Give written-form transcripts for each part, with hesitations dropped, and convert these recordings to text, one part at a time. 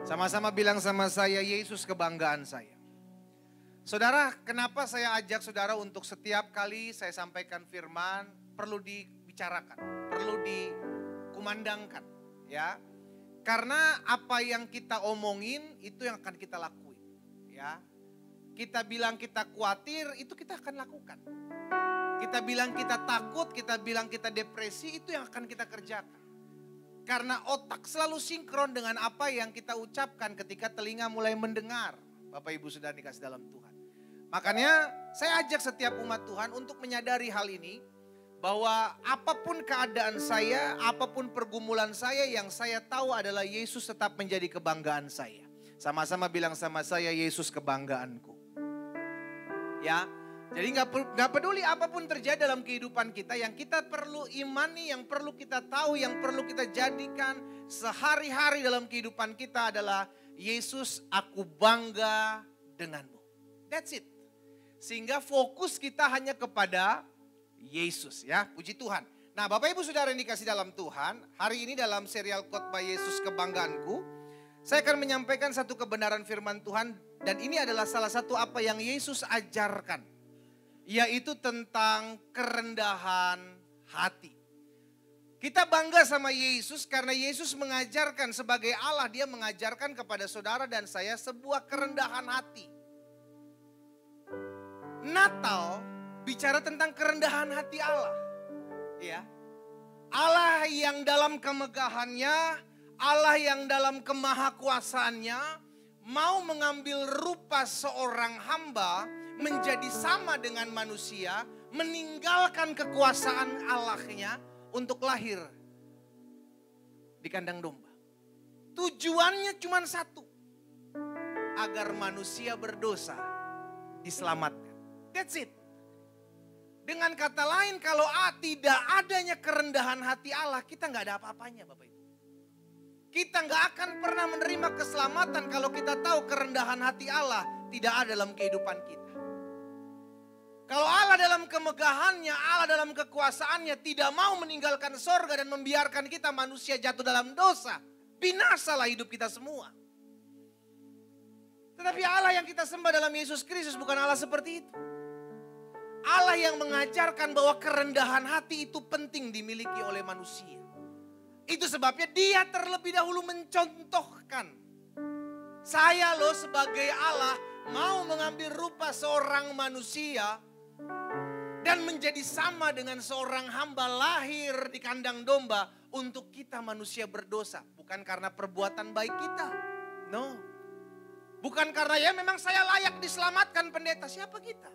Sama-sama bilang sama saya, Yesus kebanggaan saya. Saudara, kenapa saya ajak saudara untuk setiap kali saya sampaikan firman perlu dibicarakan, perlu dikumandangkan, ya. Karena apa yang kita omongin itu yang akan kita lakuin, ya. Kita bilang kita khawatir, itu kita akan lakukan. Kita bilang kita takut, kita bilang kita depresi, itu yang akan kita kerjakan. Karena otak selalu sinkron dengan apa yang kita ucapkan ketika telinga mulai mendengar. Bapak Ibu Saudara dikasih dalam Tuhan. Makanya saya ajak setiap umat Tuhan untuk menyadari hal ini. Bahwa apapun keadaan saya, apapun pergumulan saya, yang saya tahu adalah Yesus tetap menjadi kebanggaan saya. Sama-sama bilang sama saya, Yesus kebanggaanku. Ya, jadi nggak peduli apapun terjadi dalam kehidupan kita, yang kita perlu imani, yang perlu kita tahu, yang perlu kita jadikan sehari-hari dalam kehidupan kita adalah Yesus, aku bangga denganmu. That's it. Sehingga fokus kita hanya kepada Yesus, ya, puji Tuhan. Nah, Bapak Ibu Saudara yang dikasih dalam Tuhan, hari ini dalam serial khotbah Yesus kebanggaanku, saya akan menyampaikan satu kebenaran firman Tuhan, dan ini adalah salah satu apa yang Yesus ajarkan. Yaitu tentang kerendahan hati. Kita bangga sama Yesus karena Yesus mengajarkan sebagai Allah, dia mengajarkan kepada saudara dan saya sebuah kerendahan hati. Natal bicara tentang kerendahan hati Allah. Ya. Allah yang dalam kemegahannya, Allah yang dalam kemahakuasaannya mau mengambil rupa seorang hamba menjadi sama dengan manusia, meninggalkan kekuasaan Allahnya untuk lahir di kandang domba. Tujuannya cuma satu, agar manusia berdosa diselamatkan. That's it. Dengan kata lain, kalau tidak adanya kerendahan hati Allah, kita nggak ada apa-apanya, Bapak Ibu. Kita nggak akan pernah menerima keselamatan kalau kita tahu kerendahan hati Allah tidak ada dalam kehidupan kita. Kalau Allah dalam kemegahannya, Allah dalam kekuasaannya tidak mau meninggalkan sorga dan membiarkan kita manusia jatuh dalam dosa, binasalah hidup kita semua. Tetapi Allah yang kita sembah dalam Yesus Kristus bukan Allah seperti itu. Allah yang mengajarkan bahwa kerendahan hati itu penting dimiliki oleh manusia. Itu sebabnya dia terlebih dahulu mencontohkan. Saya loh sebagai Allah mau mengambil rupa seorang manusia dan menjadi sama dengan seorang hamba lahir di kandang domba untuk kita manusia berdosa. Bukan karena perbuatan baik kita. No. Bukan karena ya memang saya layak diselamatkan pendeta. Siapa kita?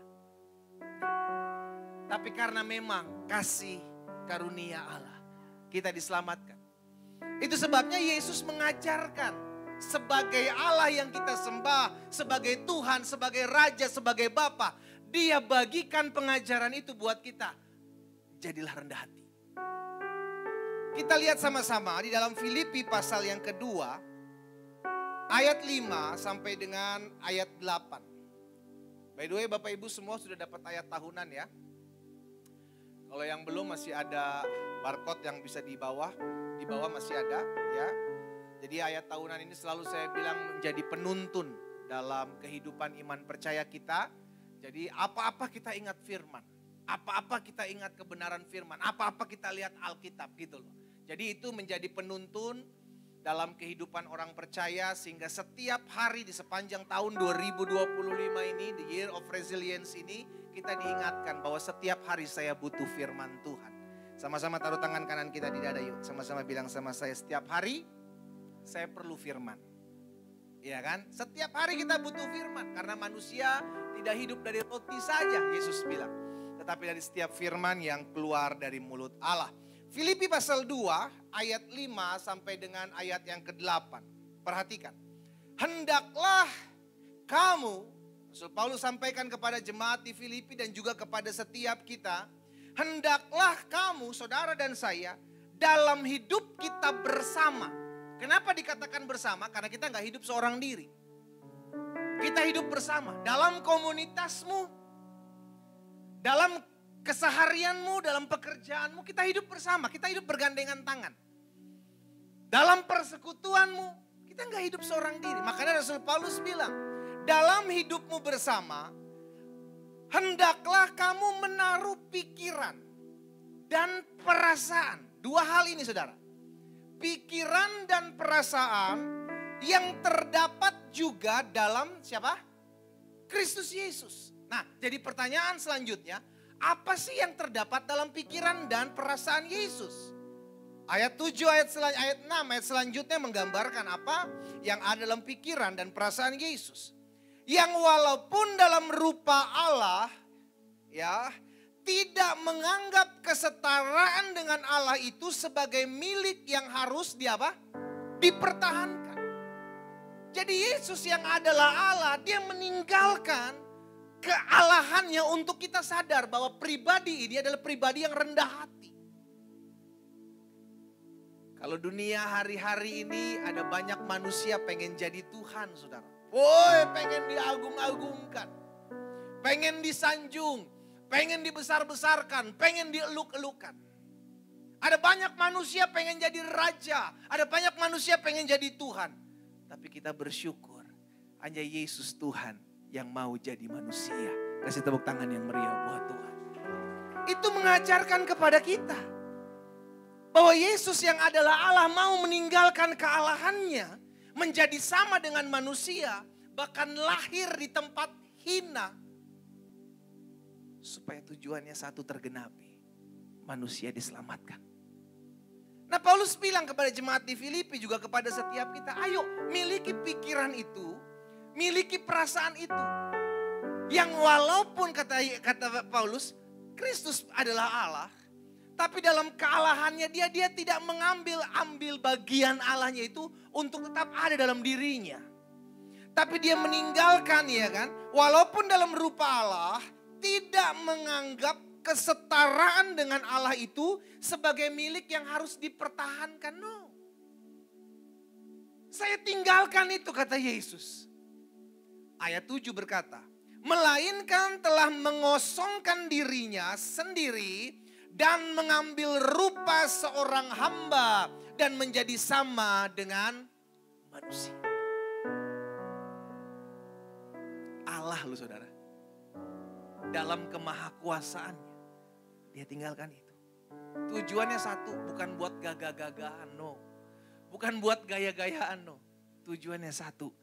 Tapi karena memang kasih karunia Allah. Kita diselamatkan. Itu sebabnya Yesus mengajarkan sebagai Allah yang kita sembah, sebagai Tuhan, sebagai Raja, sebagai Bapa, dia bagikan pengajaran itu buat kita. Jadilah rendah hati. Kita lihat sama-sama di dalam Filipi pasal yang kedua, ayat 5 sampai dengan ayat 8. By the way, Bapak Ibu semua sudah dapat ayat tahunan ya. Kalau yang belum masih ada barcode yang bisa di bawah masih ada ya. Jadi ayat tahunan ini selalu saya bilang menjadi penuntun dalam kehidupan iman percaya kita. Jadi apa-apa kita ingat firman, apa-apa kita ingat kebenaran firman, apa-apa kita lihat Alkitab gitu loh. Jadi itu menjadi penuntun dalam kehidupan orang percaya sehingga setiap hari di sepanjang tahun 2025 ini, the year of resilience ini, kita diingatkan bahwa setiap hari saya butuh firman Tuhan. Sama-sama taruh tangan kanan kita di dada yuk. Sama-sama bilang sama saya, setiap hari saya perlu firman. Iya kan? Setiap hari kita butuh firman. Karena manusia tidak hidup dari roti saja, Yesus bilang. Tetapi dari setiap firman yang keluar dari mulut Allah. Filipi pasal 2 ayat 5 sampai dengan ayat yang ke-8. Perhatikan. Hendaklah kamu, Rasul Paulus sampaikan kepada jemaat di Filipi dan juga kepada setiap kita. Hendaklah kamu, saudara dan saya, dalam hidup kita bersama. Kenapa dikatakan bersama? Karena kita nggak hidup seorang diri. Kita hidup bersama. Dalam komunitasmu, dalam keseharianmu, dalam pekerjaanmu, kita hidup bersama. Kita hidup bergandengan tangan. Dalam persekutuanmu, kita Kita nggak hidup seorang diri. Makanya Rasul Paulus bilang, dalam hidupmu bersama, hendaklah kamu menaruh pikiran dan perasaan. Dua hal ini saudara. Pikiran dan perasaan yang terdapat juga dalam siapa? Kristus Yesus. Nah, jadi pertanyaan selanjutnya, apa sih yang terdapat dalam pikiran dan perasaan Yesus? Ayat 7, ayat 6, ayat selanjutnya menggambarkan apa yang ada dalam pikiran dan perasaan Yesus. Yang walaupun dalam rupa Allah, ya, tidak menganggap kesetaraan dengan Allah itu sebagai milik yang harus dipertahankan. Jadi Yesus yang adalah Allah, dia meninggalkan kealahannya untuk kita sadar bahwa pribadi ini adalah pribadi yang rendah hati. Kalau dunia hari-hari ini ada banyak manusia pengen jadi Tuhan, saudara. Woi, pengen diagung-agungkan, pengen disanjung, pengen dibesar-besarkan, pengen dieluk-elukan. Ada banyak manusia pengen jadi raja, ada banyak manusia pengen jadi Tuhan. Tapi kita bersyukur, hanya Yesus Tuhan yang mau jadi manusia. Kasih tepuk tangan yang meriah buat Tuhan. Itu mengajarkan kepada kita bahwa Yesus yang adalah Allah mau meninggalkan kealahannya, menjadi sama dengan manusia, bahkan lahir di tempat hina. Supaya tujuannya satu tergenapi, manusia diselamatkan. Nah, Paulus bilang kepada jemaat di Filipi, juga kepada setiap kita, ayo miliki pikiran itu, miliki perasaan itu. Yang walaupun kata Paulus, Kristus adalah Allah, tapi dalam kealahannya dia tidak ambil bagian Allahnya itu untuk tetap ada dalam dirinya. Tapi dia meninggalkan, ya kan, walaupun dalam rupa Allah, tidak menganggap kesetaraan dengan Allah itu sebagai milik yang harus dipertahankan. No. Saya tinggalkan itu, kata Yesus. Ayat 7 berkata, melainkan telah mengosongkan dirinya sendiri dan mengambil rupa seorang hamba dan menjadi sama dengan manusia. Allah loh saudara. Dalam kemahakuasaannya, dia tinggalkan itu. Tujuannya satu, bukan buat gagah-gagahan, no. Bukan buat gaya-gayaan, no. Tujuannya satu,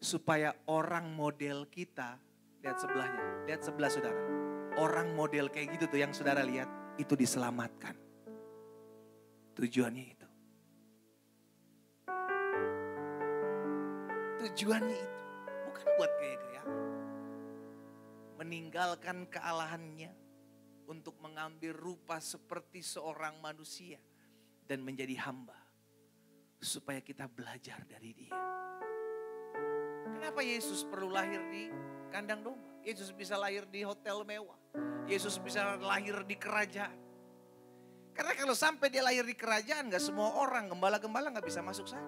supaya orang model kita, lihat sebelahnya, lihat sebelah saudara. Orang model kayak gitu tuh yang saudara lihat, itu diselamatkan. Tujuannya itu. Tujuannya itu, bukan buat gaya-gayaan. Meninggalkan kealahannya untuk mengambil rupa seperti seorang manusia dan menjadi hamba supaya kita belajar dari dia. Kenapa Yesus perlu lahir di kandang domba? Yesus bisa lahir di hotel mewah. Yesus bisa lahir di kerajaan. Karena kalau sampai dia lahir di kerajaan, gak semua orang, gembala-gembala gak bisa masuk sana.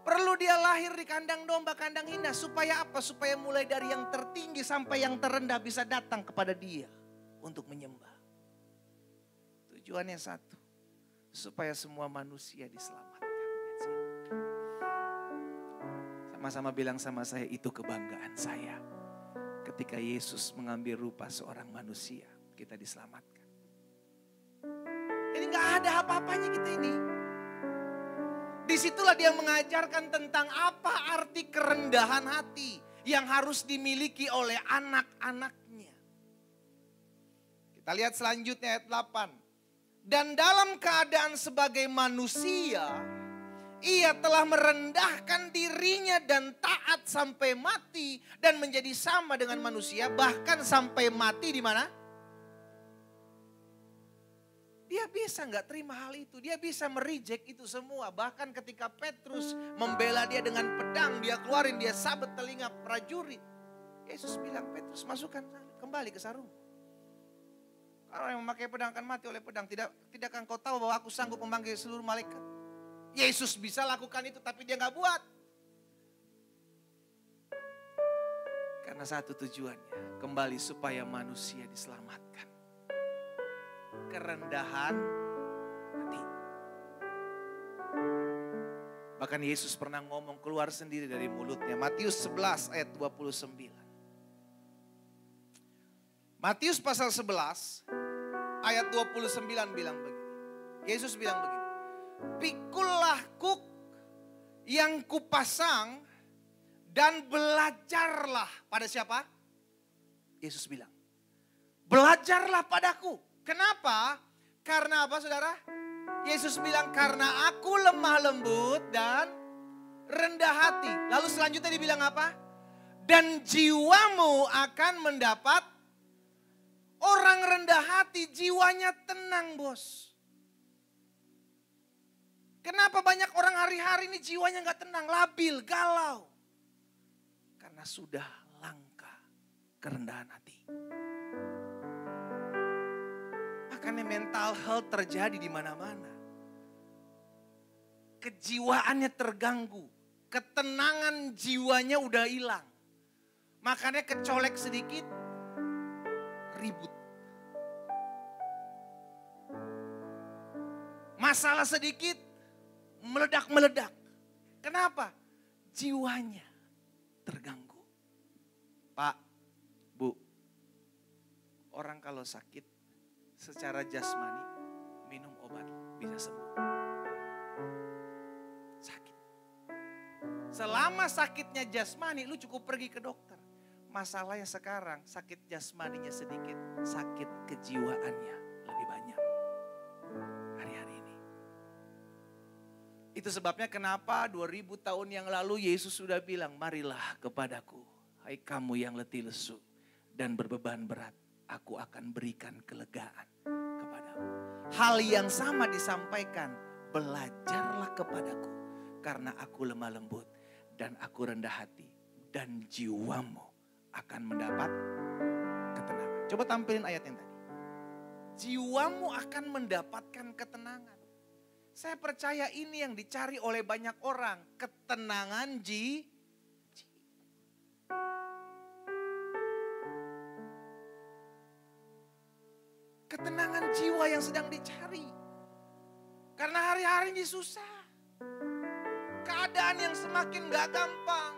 Perlu dia lahir di kandang domba, kandang hina. Supaya apa? Supaya mulai dari yang tertinggi sampai yang terendah bisa datang kepada dia untuk menyembah. Tujuannya satu. Supaya semua manusia diselamatkan. Sama-sama bilang sama saya, itu kebanggaan saya. Ketika Yesus mengambil rupa seorang manusia, kita diselamatkan. Jadi gak ada apa-apanya kita ini. Disitulah dia mengajarkan tentang apa arti kerendahan hati yang harus dimiliki oleh anak-anaknya. Kita lihat selanjutnya ayat 8. Dan dalam keadaan sebagai manusia, ia telah merendahkan dirinya dan taat sampai mati dan menjadi sama dengan manusia, bahkan sampai mati di mana? Dia bisa nggak terima hal itu, dia bisa mereject itu semua. Bahkan ketika Petrus membela dia dengan pedang, dia keluarin, dia sabet telinga prajurit. Yesus bilang, Petrus masukkan kembali ke sarung. Kalau yang memakai pedang akan mati oleh pedang. Tidakkah engkau tahu bahwa aku sanggup memanggil seluruh malaikat? Yesus bisa lakukan itu tapi dia nggak buat. Karena satu tujuannya, kembali supaya manusia diselamatkan. Kerendahan hati. Bahkan Yesus pernah ngomong keluar sendiri dari mulutnya. Matius 11 ayat 29. Matius pasal 11 ayat 29 bilang begini. Yesus bilang begini. Pikullah kuk yang kupasang dan belajarlah pada siapa? Yesus bilang. Belajarlah padaku. Kenapa? Karena apa saudara? Yesus bilang karena aku lemah lembut dan rendah hati. Lalu selanjutnya dibilang apa? Dan jiwamu akan mendapat. Orang rendah hati jiwanya tenang bos. Kenapa banyak orang hari-hari ini jiwanya gak tenang, labil, galau. Karena sudah langka kerendahan hati. Makanya mental health terjadi di mana-mana. Kejiwaannya terganggu, ketenangan jiwanya udah hilang. Makanya kecolek sedikit, ribut. Masalah sedikit, meledak-meledak. Kenapa? Jiwanya terganggu. Pak, Bu, orang kalau sakit secara jasmani minum obat bisa sembuh. Sakit. Selama sakitnya jasmani, lu cukup pergi ke dokter. Masalahnya sekarang sakit jasmaninya sedikit, sakit kejiwaannya lebih banyak. Hari-hari ini. Itu sebabnya kenapa 2000 tahun yang lalu Yesus sudah bilang, marilah kepadaku, hai kamu yang letih lesu dan berbeban berat, aku akan berikan kelegaan kepadamu. Hal yang sama disampaikan, belajarlah kepadaku karena aku lemah lembut dan aku rendah hati dan jiwamu akan mendapat ketenangan. Coba tampilin ayat yang tadi. Jiwamu akan mendapatkan ketenangan. Saya percaya ini yang dicari oleh banyak orang. Ketenangan ketenangan jiwa yang sedang dicari. Karena hari-hari ini susah. Keadaan yang semakin gak gampang.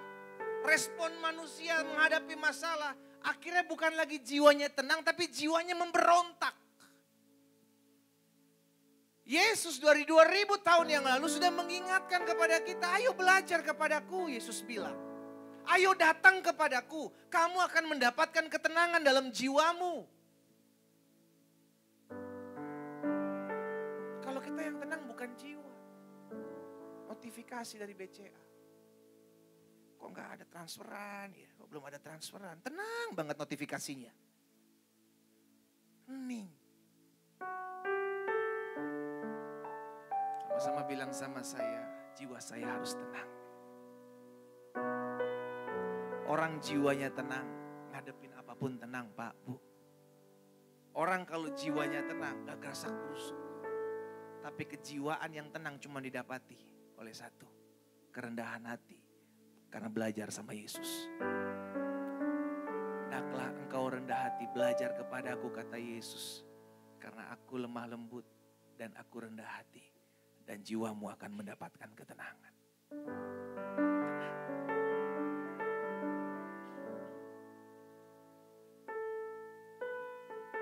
Respon manusia menghadapi masalah. Akhirnya bukan lagi jiwanya tenang, tapi jiwanya memberontak. Yesus dari 2000 tahun yang lalu sudah mengingatkan kepada kita, ayo belajar kepadaku, Yesus bilang. Ayo datang kepadaku, kamu akan mendapatkan ketenangan dalam jiwamu. Kalau kita yang tenang bukan jiwa. Notifikasi dari BCA. Kok nggak ada transferan ya? Kok belum ada transferan? Tenang banget notifikasinya. Hening. Sama-sama bilang sama saya, jiwa saya harus tenang. Orang jiwanya tenang, ngadepin apapun tenang Pak, Bu. Orang kalau jiwanya tenang, gak gerasak gerusuk. Tapi kejiwaan yang tenang cuma didapati oleh satu, kerendahan hati. Karena belajar sama Yesus. Hendaklah engkau rendah hati, belajar kepadaku kata Yesus. Karena aku lemah lembut dan aku rendah hati. Dan jiwamu akan mendapatkan ketenangan.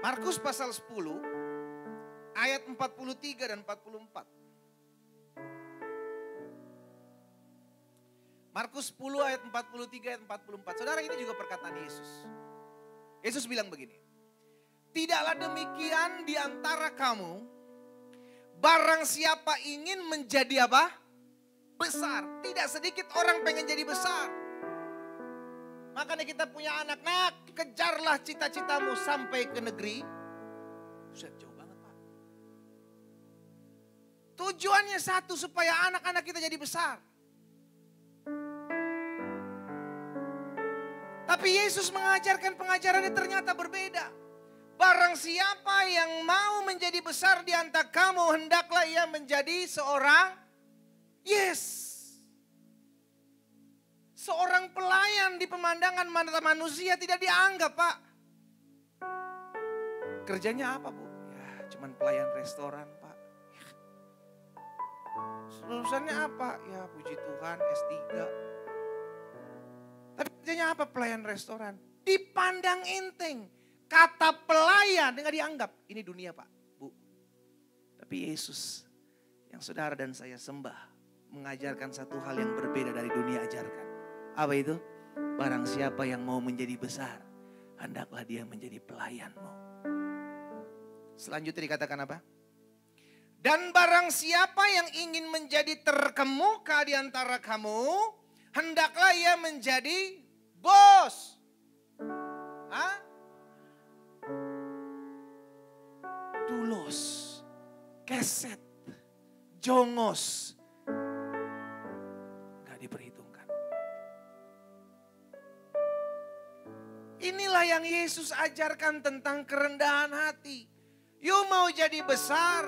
Markus pasal 10 ayat 43 dan 44. Markus 10 ayat 43 ayat 44. Saudara, ini juga perkataan Yesus. Yesus bilang begini. Tidaklah demikian di antara kamu, barang siapa ingin menjadi apa? Besar. Tidak sedikit orang pengen jadi besar. Makanya kita punya anak, kejarlah cita-citamu sampai ke negeri. Buset, jauh banget Pak. Tujuannya satu, supaya anak-anak kita jadi besar. Tapi Yesus mengajarkan pengajarannya ternyata berbeda. Barang siapa yang mau menjadi besar di antara kamu, hendaklah ia menjadi seorang seorang pelayan di pemandangan mata manusia tidak dianggap Pak. Kerjanya apa Bu? Ya cuman pelayan restoran Pak. Lulusannya apa? Ya puji Tuhan S3. Tapi kerjanya apa? Pelayan restoran. Dipandang enteng. Kata pelayan nggak dianggap. Ini dunia Pak, Bu. Tapi Yesus yang saudara dan saya sembah mengajarkan satu hal yang berbeda dari dunia ajarkan. Apa itu? Barang siapa yang mau menjadi besar, hendaklah dia menjadi pelayanmu. Selanjutnya dikatakan apa? Dan barang siapa yang ingin menjadi terkemuka di antara kamu, hendaklah ia menjadi bos. Hah? Dulos, keset, jongos. Gak diperhitungkan. Inilah yang Yesus ajarkan tentang kerendahan hati. You mau jadi besar,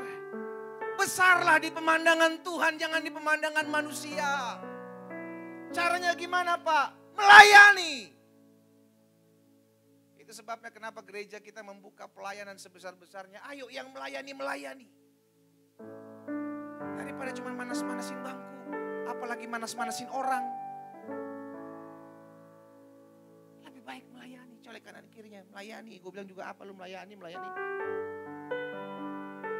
besarlah di pemandangan Tuhan, jangan di pemandangan manusia. Caranya gimana Pak? Melayani. Itu sebabnya kenapa gereja kita membuka pelayanan sebesar-besarnya. Ayo yang melayani. Daripada cuma manas-manasin bangku. Apalagi manas-manasin orang. Lebih baik melayani. Colek kanan kirinya, melayani. Gue bilang juga apa lu melayani.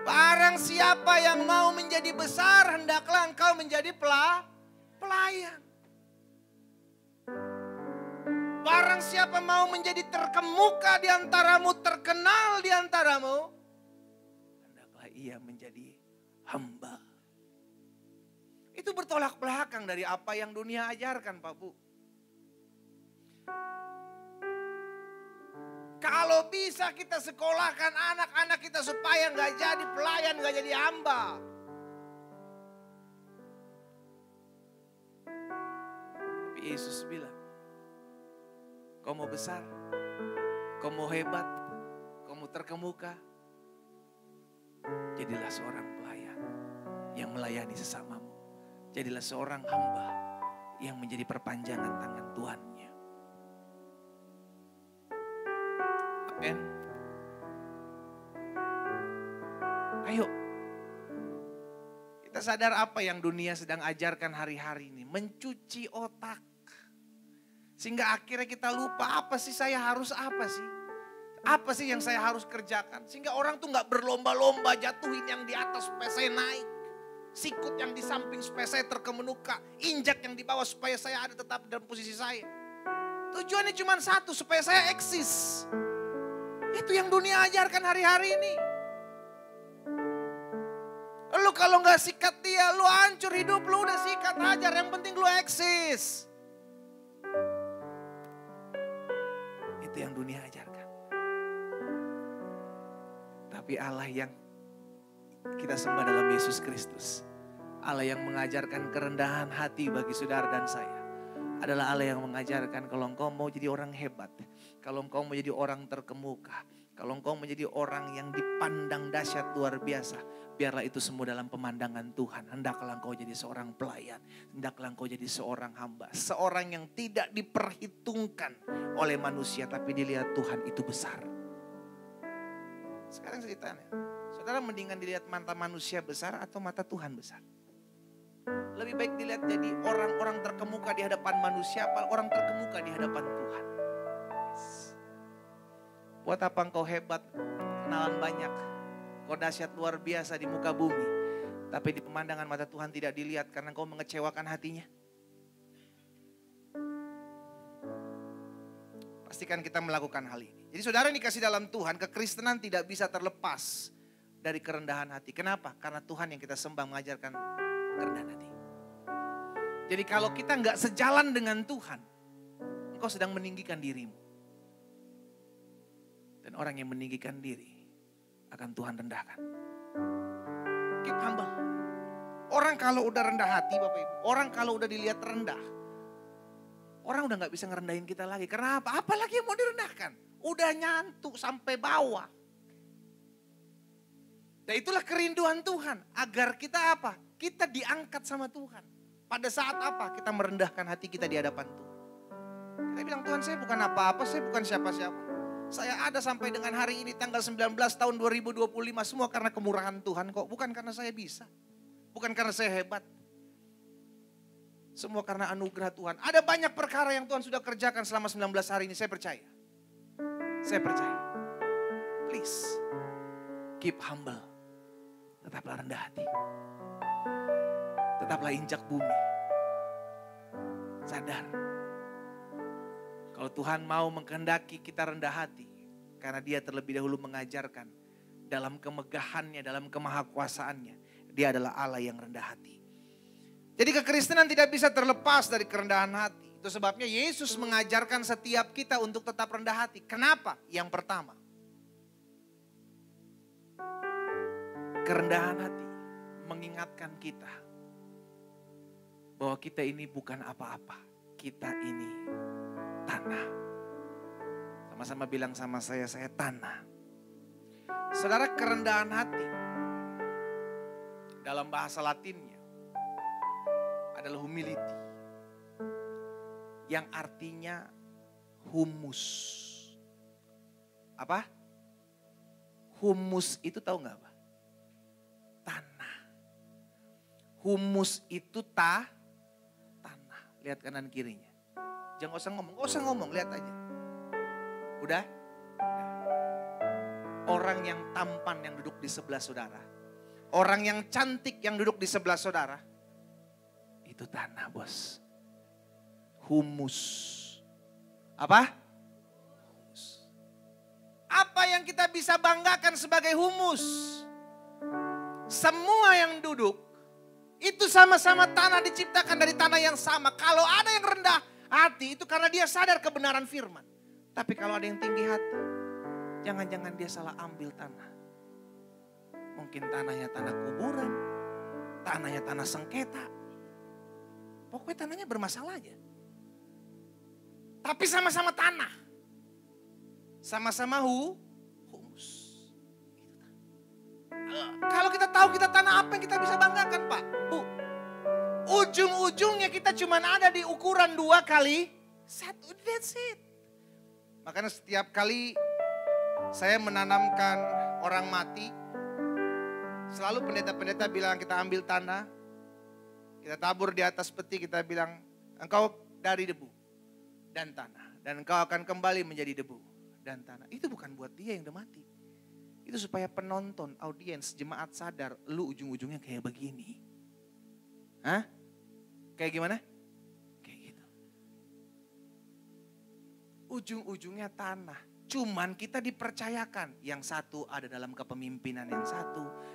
Barang siapa yang mau menjadi besar, hendaklah engkau menjadi pelayan. Barang siapa mau menjadi terkemuka di antaramu, terkenal di antaramu, hendaklah ia menjadi hamba. Itu bertolak belakang dari apa yang dunia ajarkan Pak Bu. Kalau bisa kita sekolahkan anak-anak kita supaya gak jadi pelayan, gak jadi hamba. Tapi Yesus bilang, kau mau besar, kau mau hebat, kau mau terkemuka, jadilah seorang pelayan yang melayani sesamamu. Jadilah seorang hamba yang menjadi perpanjangan tangan Tuhannya. Amen. Ayo. Kita sadar apa yang dunia sedang ajarkan hari-hari ini. Mencuci otak. Sehingga akhirnya kita lupa apa sih saya harus apa sih. Apa sih yang saya harus kerjakan. Sehingga orang tuh gak berlomba-lomba jatuhin yang di atas supaya saya naik. Sikut yang di samping supaya saya terkemuka. Injak yang di bawah supaya saya ada tetap dalam posisi saya. Tujuannya cuma satu, supaya saya eksis. Itu yang dunia ajarkan hari-hari ini. Lu kalau gak sikat dia, lu hancur hidup lu, udah sikat aja. Yang penting lu eksis. Itu yang dunia ajarkan. Tapi Allah yang kita sembah dalam Yesus Kristus, Allah yang mengajarkan kerendahan hati bagi saudara dan saya, adalah Allah yang mengajarkan kalau engkau mau jadi orang hebat, kalau engkau mau jadi orang terkemuka, kalau engkau menjadi orang yang dipandang dahsyat luar biasa, biarlah itu semua dalam pemandangan Tuhan. Hendaklah engkau jadi seorang pelayan, hendaklah engkau jadi seorang hamba, seorang yang tidak diperhitungkan oleh manusia, tapi dilihat Tuhan itu besar. Sekarang saya tanya, saudara mendingan dilihat mata manusia besar atau mata Tuhan besar? Lebih baik dilihat jadi orang-orang terkemuka di hadapan manusia, apa orang terkemuka di hadapan Tuhan. Yes. Buat apa engkau hebat, kenalan banyak, kau dahsyat luar biasa di muka bumi, tapi di pemandangan mata Tuhan tidak dilihat karena engkau mengecewakan hatinya? Pastikan kita melakukan hal ini. Jadi saudara yang dikasih dalam Tuhan, kekristenan tidak bisa terlepas dari kerendahan hati. Kenapa? Karena Tuhan yang kita sembah mengajarkan kerendahan hati. Jadi kalau kita nggak sejalan dengan Tuhan, engkau sedang meninggikan dirimu. Dan orang yang meninggikan diri akan Tuhan rendahkan. Keep humble. Orang kalau udah rendah hati Bapak Ibu, orang kalau udah dilihat rendah, orang udah nggak bisa ngerendahin kita lagi. Karena apa? Apalagi yang mau direndahkan? Udah nyantuk sampai bawah. Dan itulah kerinduan Tuhan. Agar kita apa? Kita diangkat sama Tuhan. Pada saat apa? Kita merendahkan hati kita di hadapan Tuhan. Kita bilang, Tuhan saya bukan apa-apa, saya bukan siapa-siapa. Saya ada sampai dengan hari ini tanggal 19 tahun 2025. Semua karena kemurahan Tuhan kok. Bukan karena saya bisa. Bukan karena saya hebat. Semua karena anugerah Tuhan. Ada banyak perkara yang Tuhan sudah kerjakan selama 19 hari ini. Saya percaya. Saya percaya. Please. Keep humble. Tetaplah rendah hati. Tetaplah injak bumi. Sadar. Kalau Tuhan mau mengkehendaki kita rendah hati. Karena Dia terlebih dahulu mengajarkan. Dalam kemegahannya, dalam kemahakuasaannya. Dia adalah Allah yang rendah hati. Jadi kekristenan tidak bisa terlepas dari kerendahan hati. Itu sebabnya Yesus mengajarkan setiap kita untuk tetap rendah hati. Kenapa? Yang pertama. Kerendahan hati mengingatkan kita. Bahwa kita ini bukan apa-apa. Kita ini tanah. Sama-sama bilang sama saya tanah. Saudara, kerendahan hati dalam bahasa Latinnya adalah humility. Yang artinya humus. Apa? Humus itu tahu nggak apa? Tanah. Humus itu tanah. Lihat kanan kirinya. Jangan usah ngomong, lihat aja. Udah? Orang yang tampan yang duduk di sebelah saudara. Orang yang cantik yang duduk di sebelah saudara. Itu tanah, bos. Humus. Apa? Humus. Apa yang kita bisa banggakan sebagai humus? Semua yang duduk itu sama-sama tanah, diciptakan dari tanah yang sama. Kalau ada yang rendah hati itu karena dia sadar kebenaran firman. Tapi kalau ada yang tinggi hati, jangan-jangan dia salah ambil tanah. Mungkin tanahnya tanah kuburan, tanahnya tanah sengketa. Pokoknya tanahnya bermasalah aja. Tapi sama-sama tanah. Sama-sama humus. Kalau kita tahu kita tanah, apa yang kita bisa banggakan, Pak? Bu, ujung-ujungnya kita cuma ada di ukuran 2 kali 1, that's it. Makanya setiap kali saya menanamkan orang mati, selalu pendeta-pendeta bilang kita ambil tanah, kita tabur di atas peti, kita bilang engkau dari debu dan tanah. Dan engkau akan kembali menjadi debu dan tanah. Itu bukan buat dia yang udah mati. Itu supaya penonton, audiens, jemaat sadar, lu ujung-ujungnya kayak begini. Hah? Kayak gimana? Kayak gitu. Ujung-ujungnya tanah. Cuman kita dipercayakan. Yang satu ada dalam kepemimpinan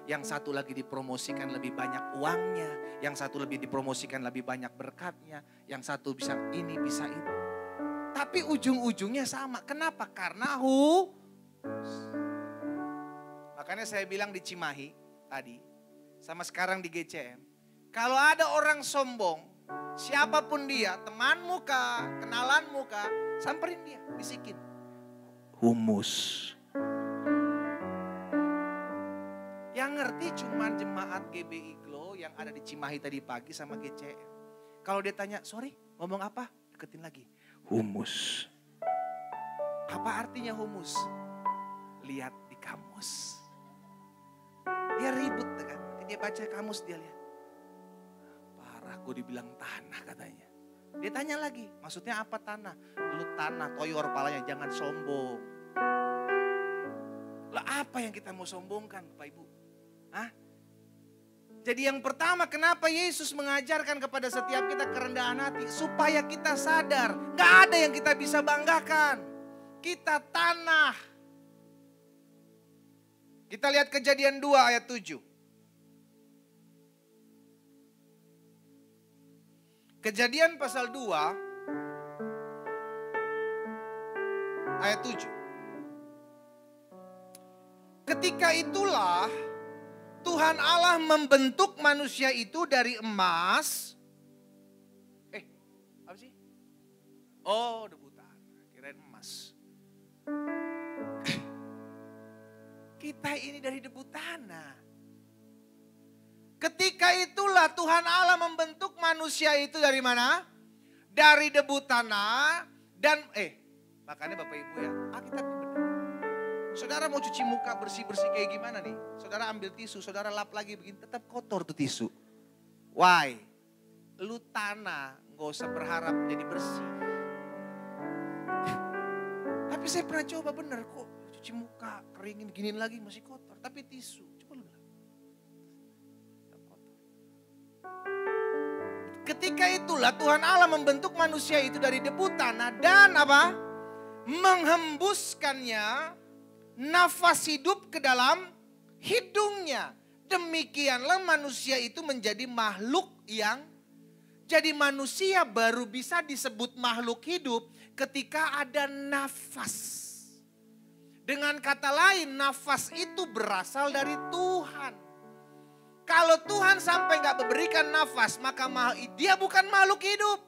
yang satu lagi dipromosikan lebih banyak uangnya. Yang satu lebih dipromosikan lebih banyak berkatnya. Yang satu bisa ini, bisa itu. Tapi ujung-ujungnya sama. Kenapa? Karena makanya saya bilang di Cimahi tadi, sama sekarang di GCM. Kalau ada orang sombong, siapapun dia, temanmu kah, kenalanmu kah, samperin dia, bisikin. Humus. Yang ngerti cuma jemaat GBI Glow yang ada di Cimahi tadi pagi sama GCM. Kalau dia tanya, sorry ngomong apa? Deketin lagi. Humus. Apa artinya humus? Lihat di kamus. Dia ribut kan. Dia baca kamus, dia lihat. Parah, gue dibilang tanah katanya. Dia tanya lagi, maksudnya apa tanah? Lu tanah, toyor palanya, jangan sombong. Lah apa yang kita mau sombongkan Bapak Ibu? Hah? Jadi yang pertama, kenapa Yesus mengajarkan kepada setiap kita kerendahan hati? Supaya kita sadar, gak ada yang kita bisa banggakan. Kita tanah. Kita lihat Kejadian 2 ayat 7. Kejadian pasal 2 ayat 7. Ketika itulah Tuhan Allah membentuk manusia itu dari emas. Apa sih? Oh, debu tanah. Kirain emas. Kita ini dari debu tanah. Ketika itulah Tuhan Allah membentuk manusia itu dari mana? Dari debu tanah. Dan makanya Bapak Ibu ya, Alkitab benar. Saudara mau cuci muka bersih-bersih kayak gimana nih? Saudara ambil tisu, saudara lap lagi begini, tetap kotor tuh tisu. Why? Lu tanah, gak usah berharap jadi bersih. Tapi saya pernah coba bener kok. Cuci muka, keringin, giniin lagi masih kotor. Tapi tisu, coba lu bilang. Ketika itulah Tuhan Allah membentuk manusia itu dari debu tanah dan apa? Menghembuskannya nafas hidup ke dalam hidungnya. Demikianlah manusia itu menjadi makhluk yang jadi manusia baru bisa disebut makhluk hidup ketika ada nafas. Dengan kata lain, nafas itu berasal dari Tuhan. Kalau Tuhan sampai gak memberikan nafas, maka dia bukan makhluk hidup.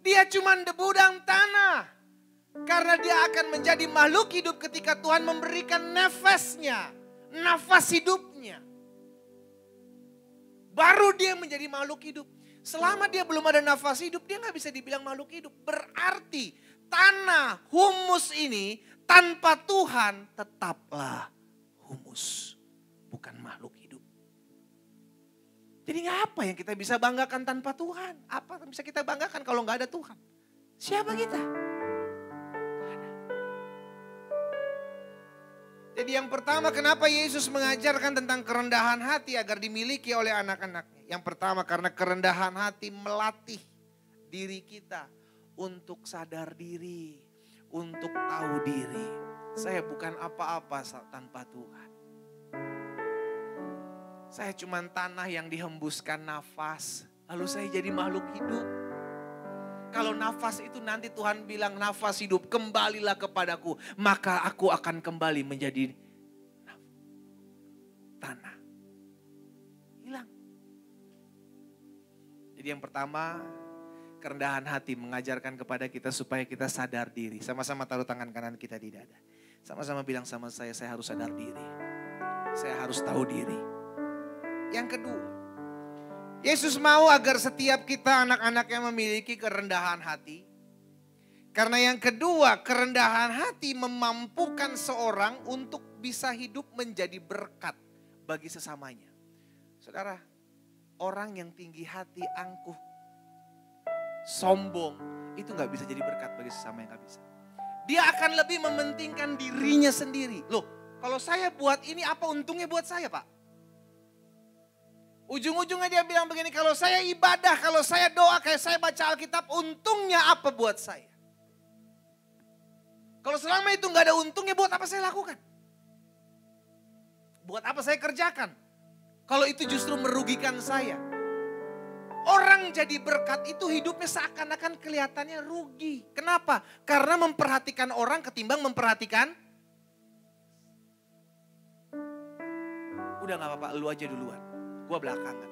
Dia cuma debu dan tanah. Karena dia akan menjadi makhluk hidup ketika Tuhan memberikan nafasnya, nafas hidupnya. Baru dia menjadi makhluk hidup. Selama dia belum ada nafas hidup, dia gak bisa dibilang makhluk hidup. Berarti tanah, humus ini tanpa Tuhan tetaplah humus. Bukan makhluk hidup. Jadi apa yang kita bisa banggakan tanpa Tuhan? Apa yang bisa kita banggakan kalau gak ada Tuhan? Siapa kita? Gak ada. Jadi yang pertama kenapa Yesus mengajarkan tentang kerendahan hati agar dimiliki oleh anak-anaknya. Yang pertama karena kerendahan hati melatih diri kita untuk sadar diri, untuk tahu diri. Saya bukan apa-apa tanpa Tuhan. Saya cuma tanah yang dihembuskan nafas, lalu saya jadi makhluk hidup. Kalau nafas itu nanti Tuhan bilang nafas hidup, kembalilah kepadaku, maka aku akan kembali menjadi tanah. Hilang. Jadi yang pertama, kerendahan hati mengajarkan kepada kita supaya kita sadar diri. Sama-sama taruh tangan kanan kita di dada. Sama-sama bilang sama saya harus sadar diri. Saya harus tahu diri. Yang kedua, Yesus mau agar setiap kita anak-anaknya memiliki kerendahan hati. Karena yang kedua, kerendahan hati memampukan seorang untuk bisa hidup menjadi berkat bagi sesamanya. Saudara, orang yang tinggi hati, angkuh, sombong, itu gak bisa jadi berkat bagi sesama yang gak bisa. Dia akan lebih mementingkan dirinya sendiri. Loh, kalau saya buat ini apa untungnya buat saya, Pak? Ujung-ujungnya dia bilang begini, kalau saya ibadah, kalau saya doa, kayak saya baca Alkitab, untungnya apa buat saya? Kalau selama itu gak ada untungnya, buat apa saya lakukan? Buat apa saya kerjakan? Kalau itu justru merugikan saya. Orang jadi berkat itu hidupnya seakan-akan kelihatannya rugi. Kenapa? Karena memperhatikan orang ketimbang memperhatikan. Udah gak apa-apa, lu aja duluan. Gua belakangan.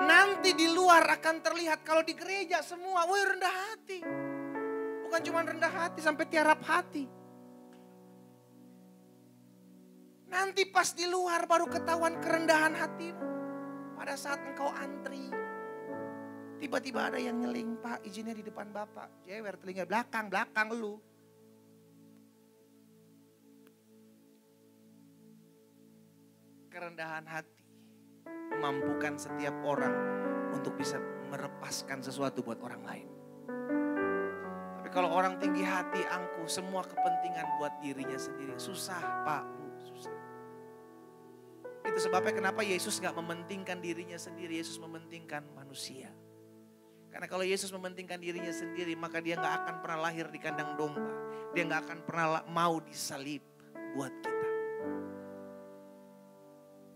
Nanti di luar akan terlihat kalau di gereja semua, woi rendah hati. Bukan cuma rendah hati, sampai tiarap hati. Nanti pas di luar baru ketahuan kerendahan hatimu. Pada saat engkau antri. Tiba-tiba ada yang nyeling, Pak izinnya di depan Bapak. Jewer telinga belakang lu. Kerendahan hati memampukan setiap orang untuk bisa melepaskan sesuatu buat orang lain. Tapi kalau orang tinggi hati, angkuh, semua kepentingan buat dirinya sendiri. Susah Pak, Bu, susah. Itu sebabnya kenapa Yesus gak mementingkan dirinya sendiri, Yesus mementingkan manusia. Karena kalau Yesus mementingkan dirinya sendiri, maka dia gak akan pernah lahir di kandang domba. Dia gak akan pernah mau disalib buat kita.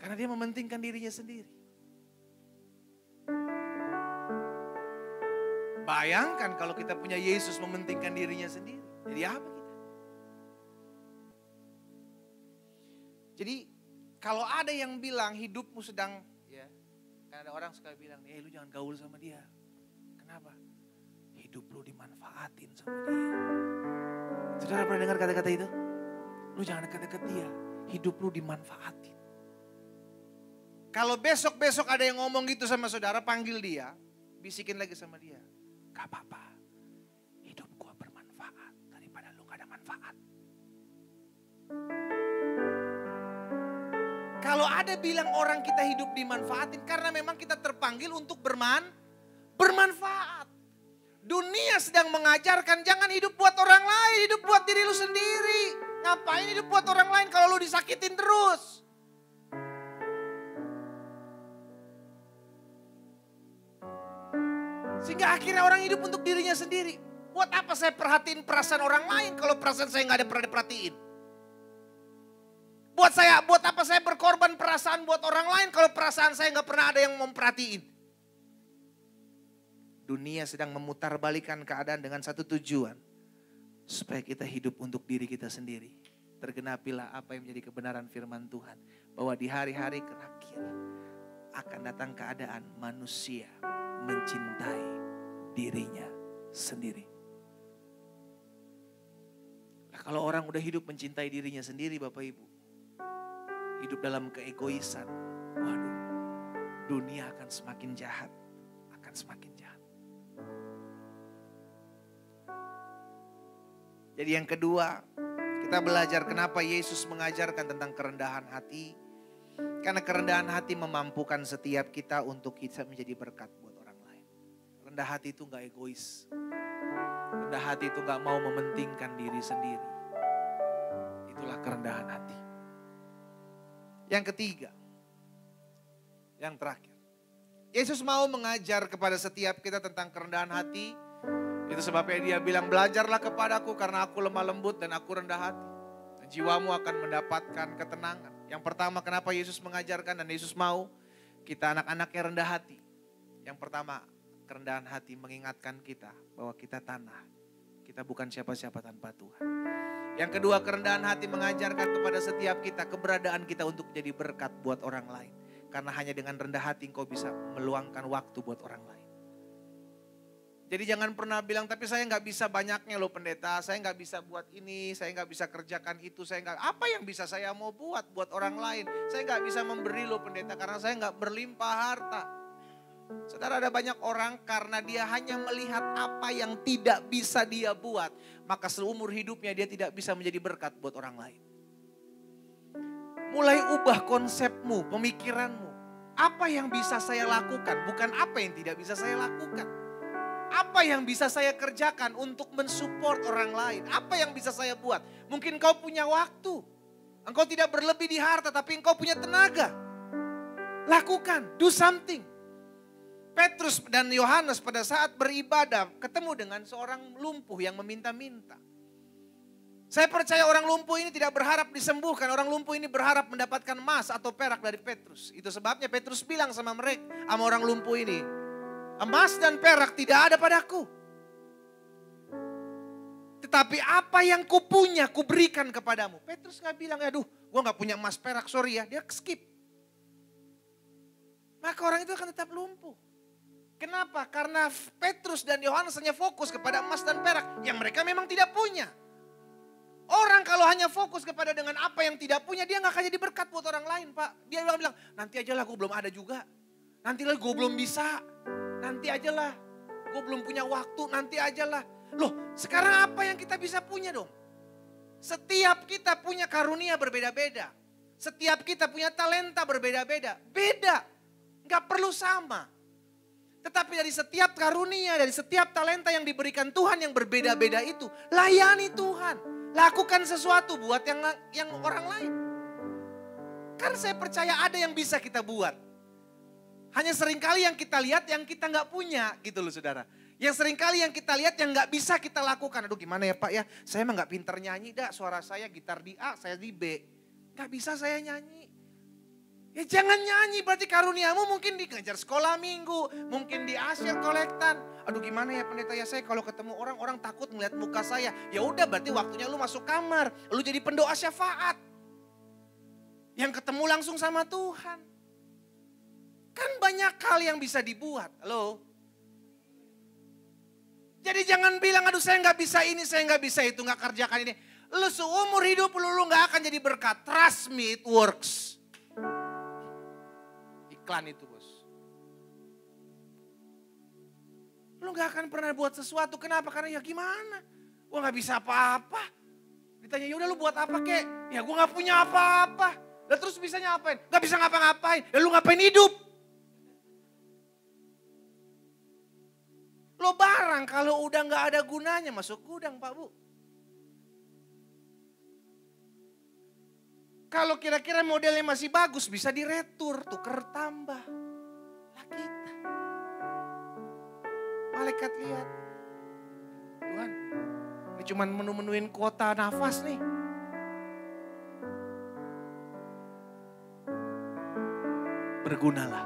Karena dia mementingkan dirinya sendiri. Bayangkan kalau kita punya Yesus mementingkan dirinya sendiri. Jadi apa kita? Jadi kalau ada yang bilang hidupmu sedang, ya, kan ada orang suka bilang, lu jangan gaul sama dia. Kenapa? Hidup lu dimanfaatin sama dia. Saudara pernah dengar kata-kata itu? Lu jangan deket-deket dia. Hidup lu dimanfaatin. Kalau besok-besok ada yang ngomong gitu sama saudara, panggil dia. Bisikin lagi sama dia. Gak apa-apa. Hidup gua bermanfaat daripada lu gak ada manfaat. Kalau ada bilang orang kita hidup dimanfaatin, karena memang kita terpanggil untuk bermanfaat. Dunia sedang mengajarkan jangan hidup buat orang lain, hidup buat diri lu sendiri. Ngapain hidup buat orang lain kalau lu disakitin terus? Sehingga akhirnya orang hidup untuk dirinya sendiri. Buat apa saya perhatiin perasaan orang lain kalau perasaan saya nggak ada pernah diperhatiin? Buat apa saya berkorban perasaan buat orang lain kalau perasaan saya nggak pernah ada yang memperhatiin? Dunia sedang memutarbalikkan keadaan dengan satu tujuan. Supaya kita hidup untuk diri kita sendiri. Tergenapilah apa yang menjadi kebenaran firman Tuhan. Bahwa di hari-hari terakhir akan datang keadaan manusia mencintai dirinya sendiri. Nah, kalau orang udah hidup mencintai dirinya sendiri Bapak Ibu. Hidup dalam keegoisan. Waduh, dunia akan semakin jahat. Akan semakin jahat. Jadi yang kedua, kita belajar kenapa Yesus mengajarkan tentang kerendahan hati. Karena kerendahan hati memampukan setiap kita untuk kita menjadi berkat buat orang lain. Rendah hati itu gak egois. Rendah hati itu gak mau mementingkan diri sendiri. Itulah kerendahan hati. Yang ketiga, yang terakhir. Yesus mau mengajar kepada setiap kita tentang kerendahan hati. Itu sebabnya dia bilang, belajarlah kepadaku karena aku lemah lembut dan aku rendah hati. Dan jiwamu akan mendapatkan ketenangan. Yang pertama kenapa Yesus mengajarkan dan Yesus mau kita anak-anaknya rendah hati. Yang pertama kerendahan hati mengingatkan kita bahwa kita tanah. Kita bukan siapa-siapa tanpa Tuhan. Yang kedua kerendahan hati mengajarkan kepada setiap kita keberadaan kita untuk jadi berkat buat orang lain. Karena hanya dengan rendah hati engkau bisa meluangkan waktu buat orang lain. Jadi jangan pernah bilang, tapi saya nggak bisa banyaknya loh pendeta, saya nggak bisa buat ini, saya nggak bisa kerjakan itu, apa yang bisa saya mau buat orang lain. Saya nggak bisa memberi loh pendeta karena saya nggak berlimpah harta. Saudara, ada banyak orang karena dia hanya melihat apa yang tidak bisa dia buat, maka seumur hidupnya dia tidak bisa menjadi berkat buat orang lain. Mulai ubah konsepmu, pemikiranmu. Apa yang bisa saya lakukan, bukan apa yang tidak bisa saya lakukan. Apa yang bisa saya kerjakan untuk mensupport orang lain? Apa yang bisa saya buat? Mungkin kau punya waktu. Engkau tidak berlebih di harta tapi engkau punya tenaga. Lakukan, do something. Petrus dan Yohanes pada saat beribadah ketemu dengan seorang lumpuh yang meminta-minta. Saya percaya orang lumpuh ini tidak berharap disembuhkan. Orang lumpuh ini berharap mendapatkan emas atau perak dari Petrus. Itu sebabnya Petrus bilang sama mereka, sama orang lumpuh ini, emas dan perak tidak ada padaku. Tetapi apa yang kupunya kuberikan kepadamu. Petrus gak bilang, aduh gue gak punya emas perak, sorry ya. Dia skip. Maka orang itu akan tetap lumpuh. Kenapa? Karena Petrus dan Yohanes hanya fokus kepada emas dan perak yang mereka memang tidak punya. Orang kalau hanya fokus kepada dengan apa yang tidak punya, dia gak akan jadi berkat buat orang lain Pak. Dia bilang, nanti aja lah gue belum ada juga. Nanti lah gue belum bisa. Nanti aja lah, gue belum punya waktu, nanti aja lah. Loh, sekarang apa yang kita bisa punya dong? Setiap kita punya karunia berbeda-beda. Setiap kita punya talenta berbeda-beda. Beda, gak perlu sama. Tetapi dari setiap karunia, dari setiap talenta yang diberikan Tuhan yang berbeda-beda itu, layani Tuhan. Lakukan sesuatu buat yang orang lain. Kan saya percaya ada yang bisa kita buat. Hanya seringkali yang kita lihat yang kita nggak punya gitu loh saudara. Yang seringkali yang kita lihat yang nggak bisa kita lakukan. Aduh gimana ya Pak ya, saya emang nggak pinter nyanyi dah. Suara saya gitar di A, saya di B. Nggak bisa saya nyanyi. Ya jangan nyanyi, berarti karuniamu mungkin di ngajar sekolah minggu. Mungkin di asyir kolektan. Aduh gimana ya pendeta ya, saya kalau ketemu orang takut ngeliat muka saya. Ya udah berarti waktunya lu masuk kamar. Lu jadi pendoa syafaat. Yang ketemu langsung sama Tuhan. Kan banyak hal yang bisa dibuat. Halo? Jadi jangan bilang, aduh saya nggak bisa ini, saya nggak bisa itu, nggak kerjakan ini. Lu seumur hidup lu nggak akan jadi berkat. Trust me, it works. Iklan itu bos. Lu nggak akan pernah buat sesuatu. Kenapa? Karena ya gimana? Gua nggak bisa apa-apa. Ditanya, yaudah lu buat apa kek? Ya gua nggak punya apa-apa. Lah terus bisa ngapain? Gak bisa ngapa-ngapain. Lalu ngapain hidup? Lo barang kalau udah gak ada gunanya masuk gudang Pak Bu. Kalau kira-kira modelnya masih bagus bisa diretur, tuker tambah. Lah kita. Malaikat lihat. Tuhan, ini cuma menu-menuin kuota nafas nih. Bergunalah,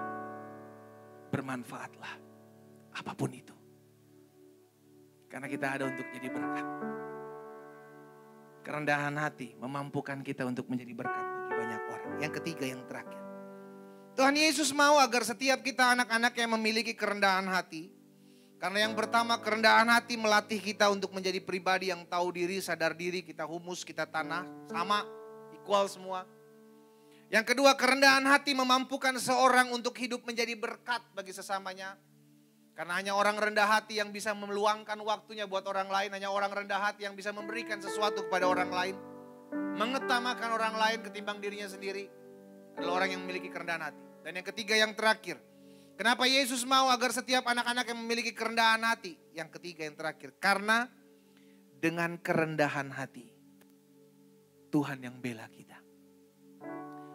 bermanfaatlah, apapun itu. Karena kita ada untuk jadi berkat. Kerendahan hati memampukan kita untuk menjadi berkat bagi banyak orang. Yang ketiga, yang terakhir. Tuhan Yesus mau agar setiap kita anak-anak yang memiliki kerendahan hati. Karena yang pertama, kerendahan hati melatih kita untuk menjadi pribadi yang tahu diri, sadar diri, kita humus, kita tanah, sama, equal semua. Yang kedua, kerendahan hati memampukan seorang untuk hidup menjadi berkat bagi sesamanya. Karena hanya orang rendah hati yang bisa meluangkan waktunya buat orang lain. Hanya orang rendah hati yang bisa memberikan sesuatu kepada orang lain. Mengutamakan orang lain ketimbang dirinya sendiri. Adalah orang yang memiliki kerendahan hati. Dan yang ketiga, yang terakhir. Kenapa Yesus mau agar setiap anak-anak yang memiliki kerendahan hati? Yang ketiga, yang terakhir. Karena dengan kerendahan hati, Tuhan yang bela kita.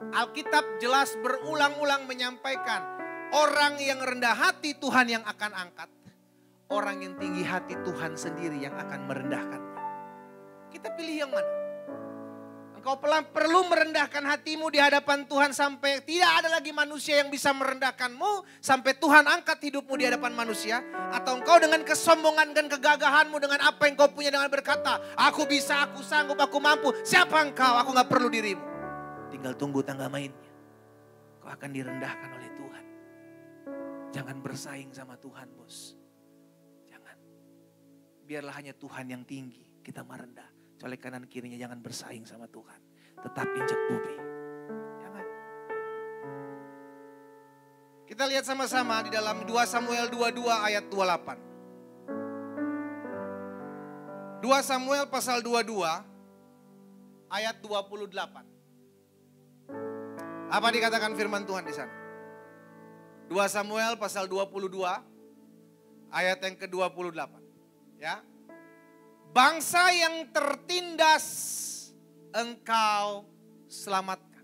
Alkitab jelas berulang-ulang menyampaikan. Orang yang rendah hati Tuhan yang akan angkat. Orang yang tinggi hati Tuhan sendiri yang akan merendahkannya. Kita pilih yang mana? Engkau perlu merendahkan hatimu di hadapan Tuhan sampai tidak ada lagi manusia yang bisa merendahkanmu. Sampai Tuhan angkat hidupmu di hadapan manusia. Atau engkau dengan kesombongan dan kegagahanmu dengan apa yang kau punya dengan berkata, aku bisa, aku sanggup, aku mampu. Siapa engkau? Aku gak perlu dirimu. Tinggal tunggu tangga mainnya. Kau akan direndahkan oleh Tuhan. Jangan bersaing sama Tuhan, bos. Jangan. Biarlah hanya Tuhan yang tinggi, kita merendah. Oleh kanan kirinya jangan bersaing sama Tuhan. Tetap injak bumi. Jangan. Kita lihat sama-sama di dalam 2 Samuel 22 ayat 28. 2 Samuel pasal 22 ayat 28. Apa dikatakan firman Tuhan di sana? 2 Samuel pasal 22 ayat yang ke-28. Ya. Bangsa yang tertindas engkau selamatkan.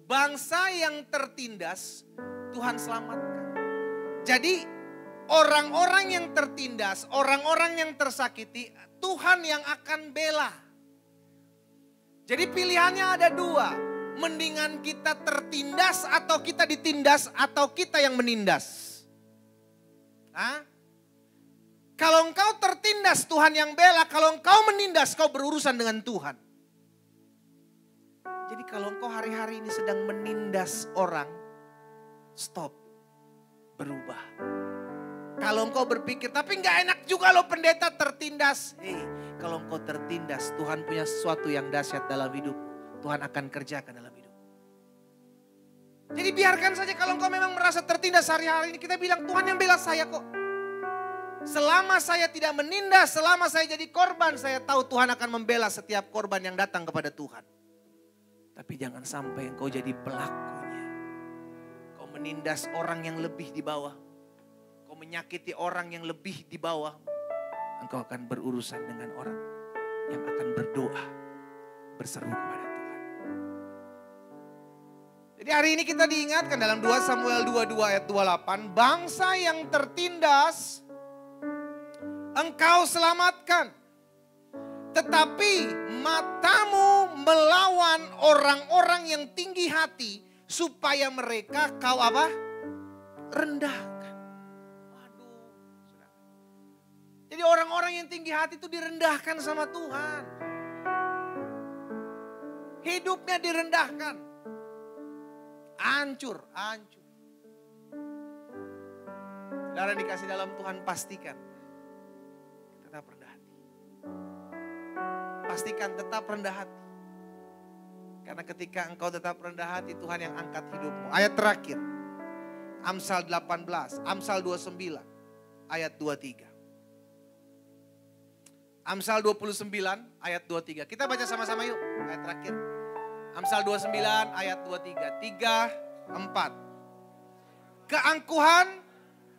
Bangsa yang tertindas Tuhan selamatkan. Jadi orang-orang yang tertindas, orang-orang yang tersakiti Tuhan yang akan bela. Jadi pilihannya ada dua. Mendingan kita tertindas atau kita ditindas atau kita yang menindas. Hah? Kalau engkau tertindas Tuhan yang bela, kalau engkau menindas kau berurusan dengan Tuhan. Jadi kalau engkau hari-hari ini sedang menindas orang, stop, berubah. Kalau engkau berpikir, tapi gak enak juga lo pendeta tertindas. Kalau engkau tertindas, Tuhan punya sesuatu yang dahsyat dalam hidupmu. Tuhan akan kerjakan dalam hidup. Jadi biarkan saja kalau engkau memang merasa tertindas hari-hari ini. Kita bilang Tuhan yang bela saya kok. Selama saya tidak menindas, selama saya jadi korban. Saya tahu Tuhan akan membela setiap korban yang datang kepada Tuhan. Tapi jangan sampai engkau jadi pelakunya. Kau menindas orang yang lebih di bawah. Kau menyakiti orang yang lebih di bawah. Engkau akan berurusan dengan orang yang akan berdoa. Berseru kepada Tuhan. Jadi hari ini kita diingatkan dalam 2 Samuel 22 ayat 28. Bangsa yang tertindas engkau selamatkan. Tetapi matamu melawan orang-orang yang tinggi hati. Supaya mereka kau apa? Rendahkan. Waduh. Jadi orang-orang yang tinggi hati itu direndahkan sama Tuhan. Hidupnya direndahkan. Hancur. Saudara dikasih dalam Tuhan, pastikan tetap rendah hati. Pastikan tetap rendah hati. Karena ketika engkau tetap rendah hati, Tuhan yang angkat hidupmu. Ayat terakhir. Amsal 18, Amsal 29, ayat 23. Amsal 29 ayat 23. Kita baca sama-sama yuk, ayat terakhir. Amsal 29 ayat 23. 3, 4. Keangkuhan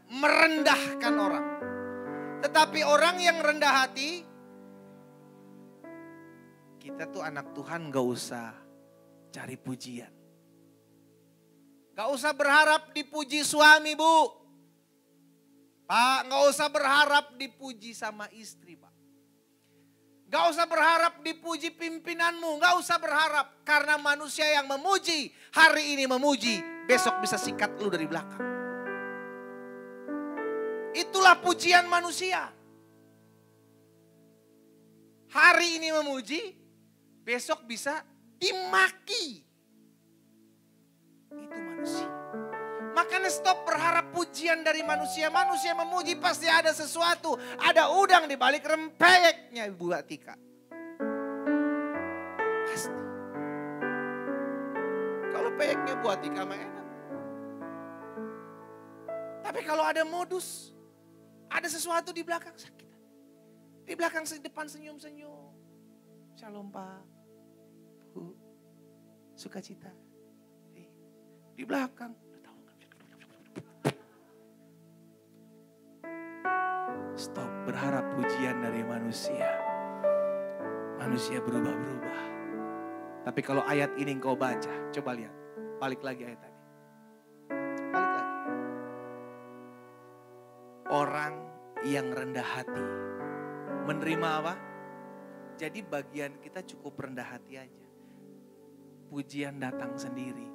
merendahkan orang. Tetapi orang yang rendah hati, kita tuh anak Tuhan gak usah cari pujian. Gak usah berharap dipuji suami, Bu. Pak, gak usah berharap dipuji sama istri, Pak. Gak usah berharap dipuji pimpinanmu. Gak usah berharap. Karena manusia yang memuji, hari ini memuji, besok bisa sikat lu dari belakang. Itulah pujian manusia. Hari ini memuji, besok bisa dimaki. Itu manusia. Makanya stop berharap pujian dari manusia. Manusia memuji pasti ada sesuatu. Ada udang di balik rempeyeknya Ibu Atika. Pasti. Kalau peyeknya Bu Atika mah enak. Tapi kalau ada modus, ada sesuatu di belakang sakit. Di belakang depan senyum-senyum. Shalom Pak. Bu. Sukacita. Di belakang. Stop berharap pujian dari manusia. Manusia berubah-berubah. Tapi kalau ayat ini engkau baca, coba lihat. Balik lagi ayat tadi. Balik lagi. Orang yang rendah hati. Menerima apa? Jadi bagian kita cukup rendah hati aja. Pujian datang sendiri.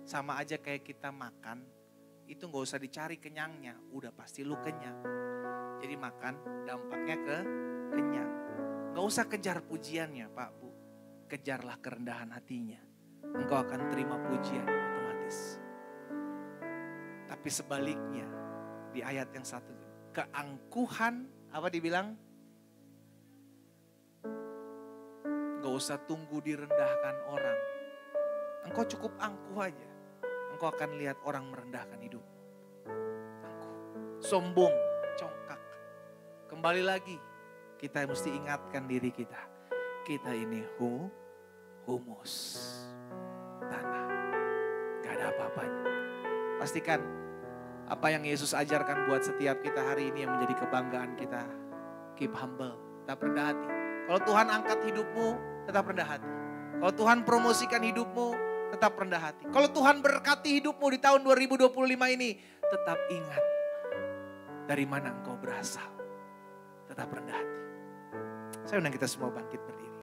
Sama aja kayak kita makan. Itu gak usah dicari kenyangnya. Udah pasti lu kenyang. Jadi makan dampaknya ke kenyang. Gak usah kejar pujiannya Pak Bu. Kejarlah kerendahan hatinya. Engkau akan terima pujian otomatis. Tapi sebaliknya di ayat yang satu. Keangkuhan apa dibilang? Gak usah tunggu direndahkan orang. Engkau cukup angkuh aja. Engkau akan lihat orang merendahkan hidup. Angkuh. Sombong. Congkak. Kembali lagi, kita mesti ingatkan diri kita. Kita ini humus. Tanah. Gak ada apa-apanya. Pastikan apa yang Yesus ajarkan buat setiap kita hari ini yang menjadi kebanggaan kita. Keep humble. Tetap rendah hati. Kalau Tuhan angkat hidupmu, tetap rendah hati. Kalau Tuhan promosikan hidupmu, tetap rendah hati. Kalau Tuhan berkati hidupmu di tahun 2025 ini, tetap ingat. Dari mana engkau berasal. Tetap rendah hati. Saya undang kita semua bangkit berdiri.